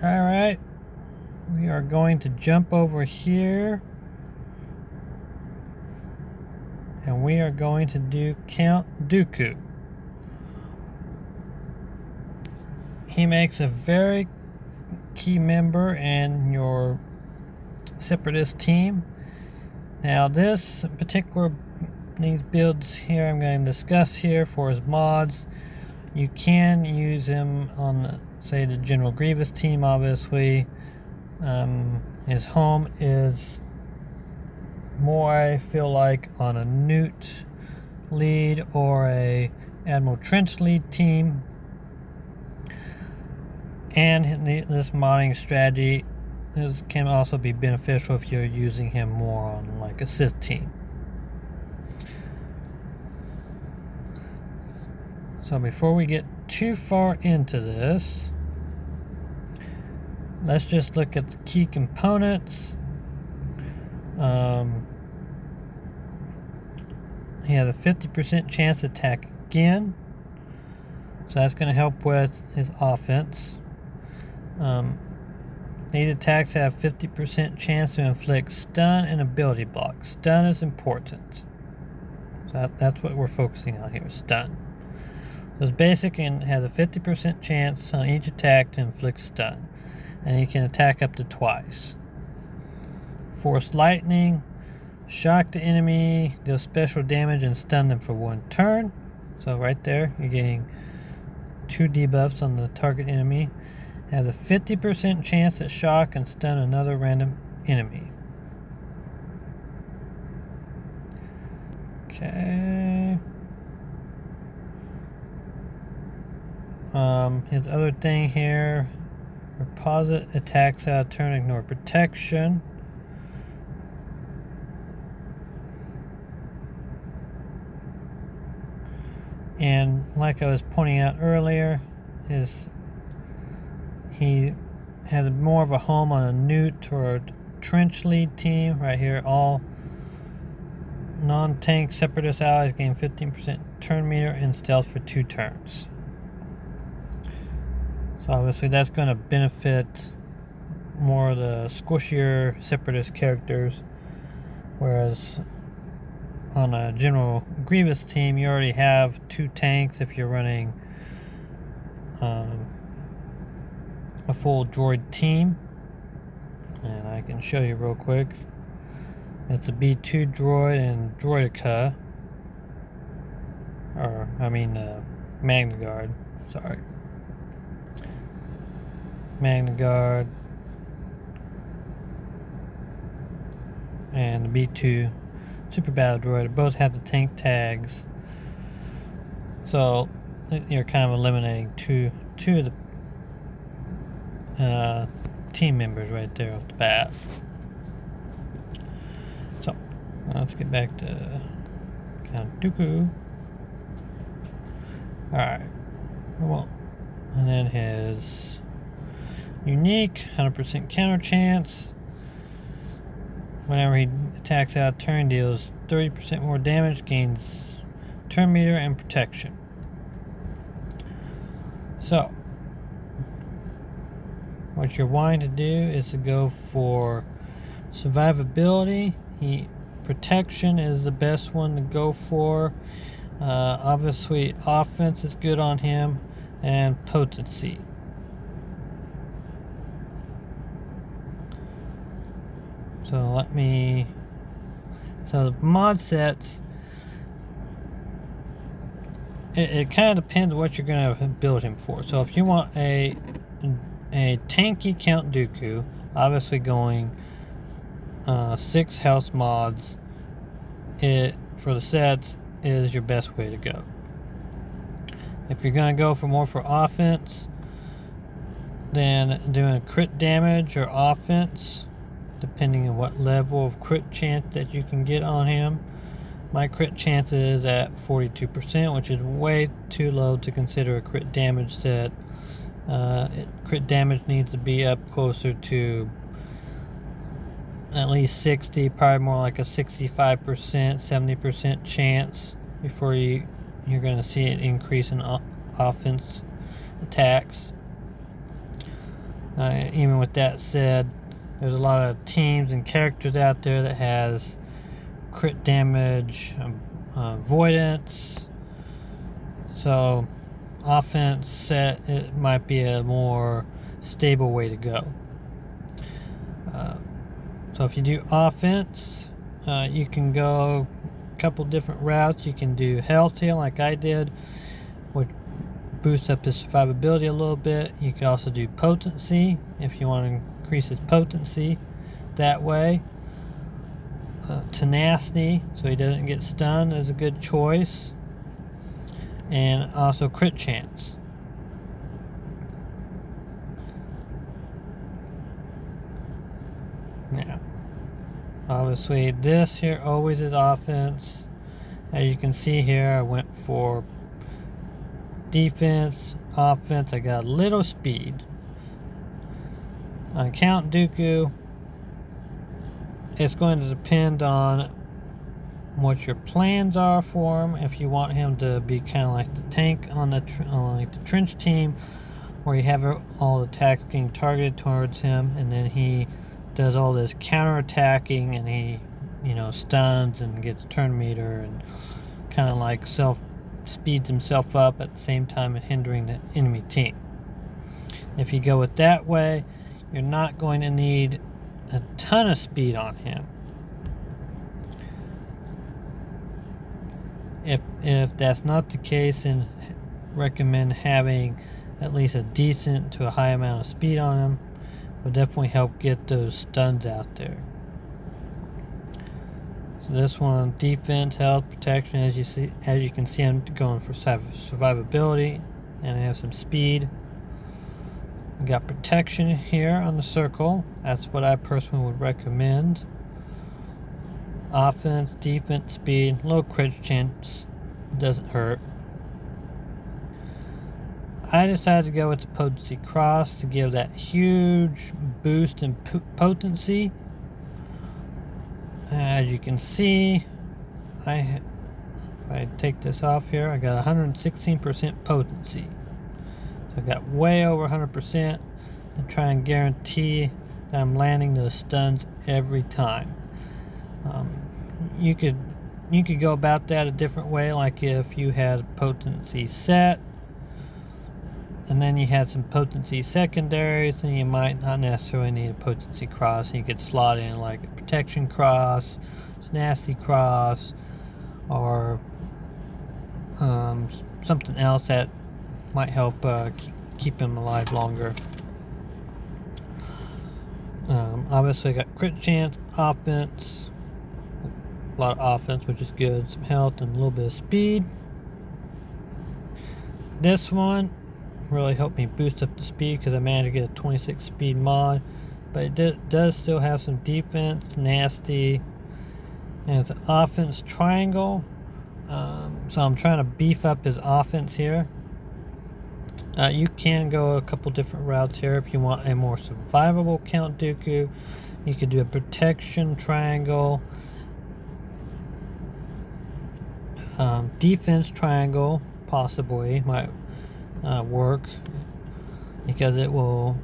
Alright, we are going to jump over here and we are going to do Count Dooku. He makes a very key member in your Separatist team. Now these builds here I'm going to discuss here for his mods. You can use him on, say, the General Grievous team, obviously. His home is more, I feel like, on a Nute lead or a Admiral Trench lead team. And this modding strategy can also be beneficial if you're using him more on like a Sith team. So before we get too far into this, let's just look at the key components. He has a 50% chance to attack again, so that's going to help with his offense. These attacks have 50% chance to inflict stun and ability block. Stun is important. So that's what we're focusing on here, stun. So it's basic and has a 50% chance on each attack to inflict stun. And he can attack up to twice. Force lightning, shock the enemy, deal special damage and stun them for one turn. So right there, you're getting 2 debuffs on the target enemy. Has a 50% chance to shock and stun another random enemy. Okay. His other thing here, reposit attacks out of turn, ignore protection. And like I was pointing out earlier, he has more of a home on a Nute or a Trench lead team. Right here, all non-tank Separatist allies gain 15% turn meter and stealth for 2 turns. So obviously that's going to benefit more of the squishier Separatist characters, whereas on a General Grievous team you already have 2 tanks if you're running a full droid team. And I can show you real quick. It's a B2 droid and Droidica, or I mean Magna Guard, sorry. Magna Guard and the B2 Super Battle Droid both have the tank tags, so you're kind of eliminating two of the team members right there off the bat. So let's get back to Count Dooku. Alright, well, and then his unique 100% counter chance. Whenever he attacks out of turn, deals 30% more damage, gains turn meter and protection. So what you're wanting to do is to go for survivability. Protection is the best one to go for. Obviously offense is good on him, and potency. So the mod sets, it kind of depends what you're going to build him for. So if you want a tanky Count Dooku, obviously going 6 house mods for the sets is your best way to go. If you're going to go for more for offense, then doing crit damage or offense, depending on what level of crit chance that you can get on him. My crit chance is at 42%, which is way too low to consider a crit damage set. Crit damage needs to be up closer to at least 60, probably more like a 65%, 70% chance before you're going to see an increase in offense attacks. Even with that said, there's a lot of teams and characters out there that has crit damage, avoidance. So offense set, it might be a more stable way to go. So if you do offense, you can go a couple different routes. You can do health heal like I did, which boosts up his survivability a little bit. You can also do potency if you want to increase his potency that way. Tenacity, so he doesn't get stunned, is a good choice. And also crit chance. Now, obviously this here always is offense. As you can see here, I went for defense, offense. I got a little speed. On Count Dooku, it's going to depend on what your plans are for him. If you want him to be kind of like the tank on the trench team, where you have all the attacks getting targeted towards him, and then he does all this counter-attacking, and he, stuns and gets turn meter and kind of like speeds himself up at the same time hindering the enemy team. If you go with that way, you're not going to need a ton of speed on him. If that's not the case, then recommend having at least a decent to a high amount of speed on him. Will definitely help get those stuns out there. So this one, defense, health, protection. As you can see, I'm going for survivability, and I have some speed. I got protection here on the circle. That's what I personally would recommend. Offense, defense, speed, low crit chance, doesn't hurt. I decided to go with the potency cross to give that huge boost in potency. As you can see, if I take this off here, I got 116% potency. So I got way over 100% to try and guarantee that I'm landing those stuns every time. You could go about that a different way, like if you had potency set and then you had some potency secondaries, then you might not necessarily need a potency cross. You could slot in like a protection cross, tenacity cross, or something else that might help keep him alive longer. Obviously I got crit chance, offense, a lot of offense, which is good, some health and a little bit of speed. This one really helped me boost up the speed because I managed to get a 26 speed mod, but it does still have some defense, nasty, and it's an offense triangle. So I'm trying to beef up his offense here. You can go a couple different routes here. If you want a more survivable Count Dooku, you could do a protection triangle, defense triangle possibly might work, because it will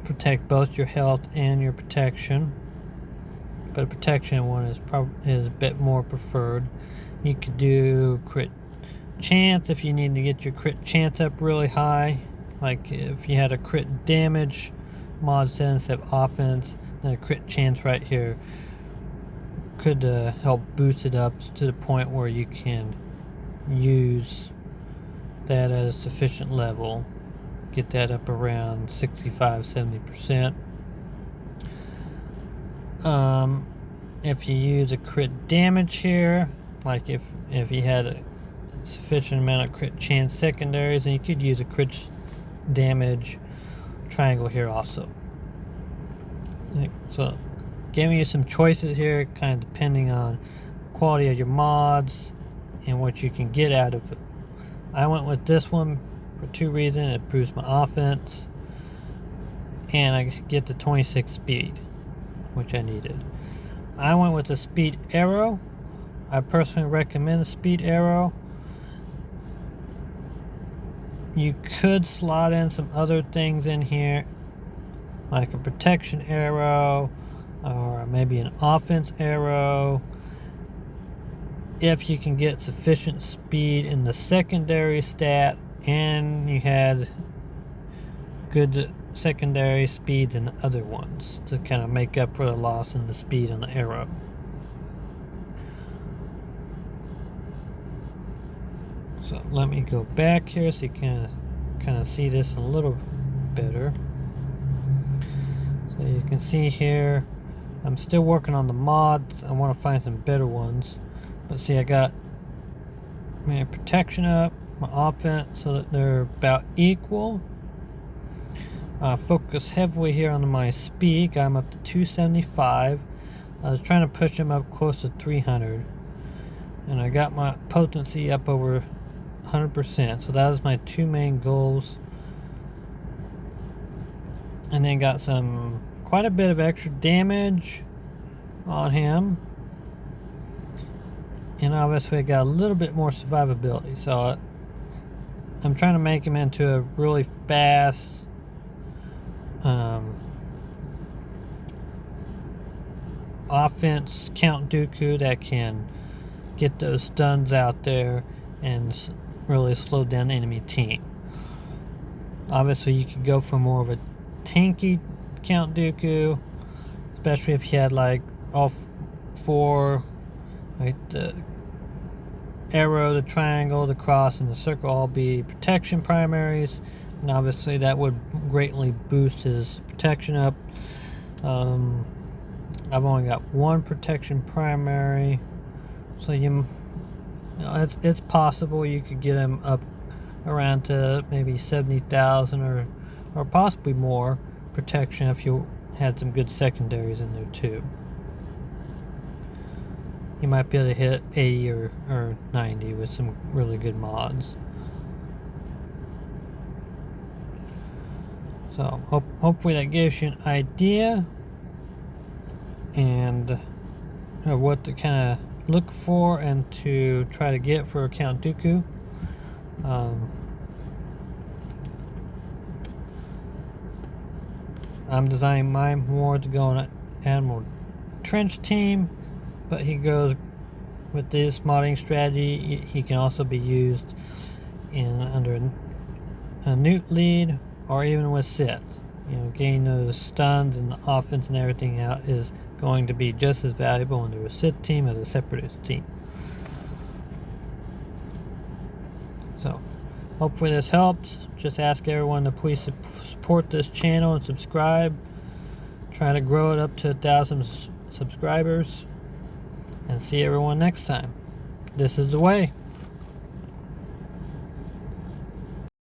protect both your health and your protection, but a protection one is a bit more preferred. You could do crit chance if you need to get your crit chance up really high, like if you had a crit damage mod set instead of offense, then a crit chance right here could help boost it up to the point where you can use that at a sufficient level, get that up around 65-70%. If you use a crit damage here, like if you had a sufficient amount of crit chance secondaries, then you could use a crit damage triangle here also. So giving you some choices here, kind of depending on quality of your mods and what you can get out of it. I went with this one for two reasons. It boosts my offense, and I get the 26 speed, which I needed. I went with the speed arrow. I personally recommend the speed arrow. You could slot in some other things in here like a protection arrow or maybe an offense arrow. If you can get sufficient speed in the secondary stat and you had good secondary speeds in the other ones to kind of make up for the loss in the speed on the arrow. So let me go back here so you can kind of see this a little better. So you can see here, I'm still working on the mods. I want to find some better ones. But see, I got my protection up, my offense, so that they're about equal. Focus heavily here on my speed. I'm up to 275. I was trying to push him up close to 300. And I got my potency up over 100%. So that was my two main goals. And then got quite a bit of extra damage on him. And obviously I got a little bit more survivability. So I'm trying to make him into a really fast offense Count Dooku that can get those stuns out there and really slow down the enemy team. Obviously you could go for more of a tanky Count Dooku, especially if you had like all four, like the arrow, the triangle, the cross, and the circle all be protection primaries, and obviously that would greatly boost his protection up. I've only got one protection primary, so you know, it's possible you could get him up around to maybe 70,000 or possibly more protection if you had some good secondaries in there too. You might be able to hit 80 or 90 with some really good mods. So hopefully that gives you an idea and of what to kind of look for and to try to get for Count Dooku. I'm designing mine more to go on an Admiral Trench team, but he goes with this modding strategy. He can also be used under a Nute lead or even with Sith. You know, getting those stuns and the offense and everything out is going to be just as valuable under a Sith team as a Separatist team. So hopefully this helps. Just ask everyone to please support this channel and subscribe. Try to grow it up to 1,000 subscribers. And see everyone next time. This is the way.